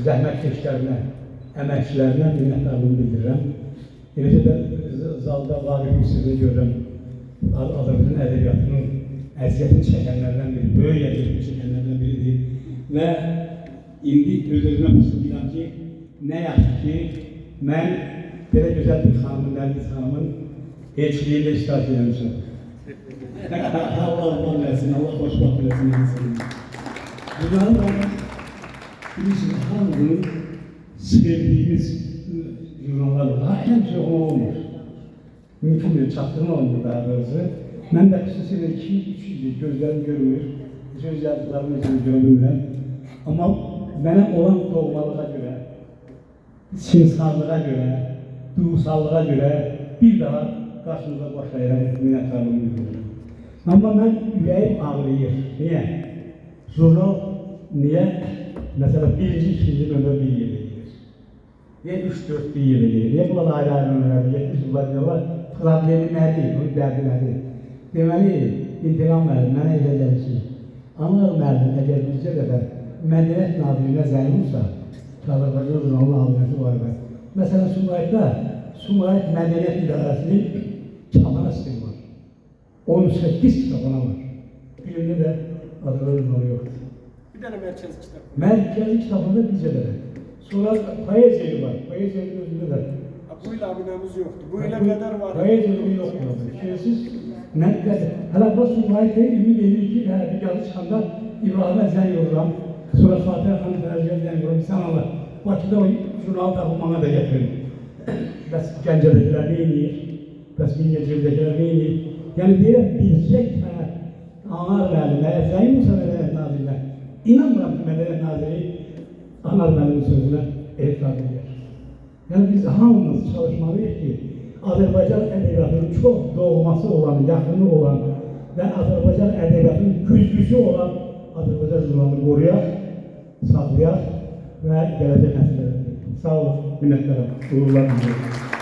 zəhmətkeşlərinə, əməkçilərinə minnətdarlığımı bildirirəm. Eləcə də zalda Vaqif Müsirdə görürəm, Azərbaycan ədəbiyyatının əziyyətini çəkənlərdən biri, böyük əziyyətini çəkənlərdən biridir. Və indi öz-özümə fısıldayıram ki, nə yaxşı ki, mən belə gözəl bir xanımın, Nərgiz xanımın elçiliyində iştirak edəmişəm. Allah var versin, Allah xoşbaxt versin. Bunları da bilirsiniz, hamının sevdiğimiz jurnallar var. Həmçə o olmur. Mümkün bir çatdırma olmur daha doğrusu. Mən də xüsusilə 2-3 ildir gözlərim görmür, söz yazdıqlarımı üçün görmürəm. Amma mənə olan doğmalığa görə, simsarlığa görə, duyğusallığa görə bir daha qarşınıza başlayıram, minnətdarlığımı bildirirəm. Amma mən ürəyim ağrıyır. Niyə? Jurnal niyə? Məsələn, birinci, ikinci nömrə bir yerə gedir. Niyə 3-4 bir yerə gedir? Niyə bunlar ayrı-ayrı nömrədir? 70 yıllar diyorlar. Problemi nədir? Onun dərdi nədir? Deməli, İntiqam müəllim, mənə elə gəlir ki, Anar müəllim əgər bircə dəfə Mədəniyyət Nazirinə zəng olsa, Azərbaycan jurnalının alıcısı var və məsələn, Sumqayıt Mədəniyyət İdarəsinin kitabana sistemi var. 18 kitabana var. Birində də Azərbaycan jurnalı yoxdur. Bir dənə mərkəzi kitab. Mərkəzi kitabında bircə dəfə. Sonra poeziya var. Poeziyanın özündə də. Bu ilə abunəmiz yoxdur. Bu ilə qədər var. Poeziyanın yoxdur. Fikirsiz, nə qədər. Hələ bu Sumqayıt'ı ümid edir ki, bir yazı çıxanda İbrahimə zəng oluram. Sonra Fatih Xanım Fərəziyyət zəng oluram. Sən Allah, Bakıda o jurnalı tapılmana da getirin. Bəs Gəncədəkilər nə edir? Bəs Mingəçevirdəkilər nə edir? Yəni deyirəm, bircə tənə Anar müəllimə, zəng olsa Mədəniyyət Nazirinə, inanmıram ki, Mədəniyyət Naziri Anar müəllimin sözünə etiraz edir. Yəni biz hamımız çalışmalıyıq ki, Azərbaycan ədəbiyyatının çox doğması olan, yaxını olan və Azərbaycan ədəbiyyatının güzgüsü olan Azərbaycan jurnalını qoruyaq, saxlayaq və gələcək nəsillərə. Sağ olun, minnətlərəm, uğurlar diliyorum.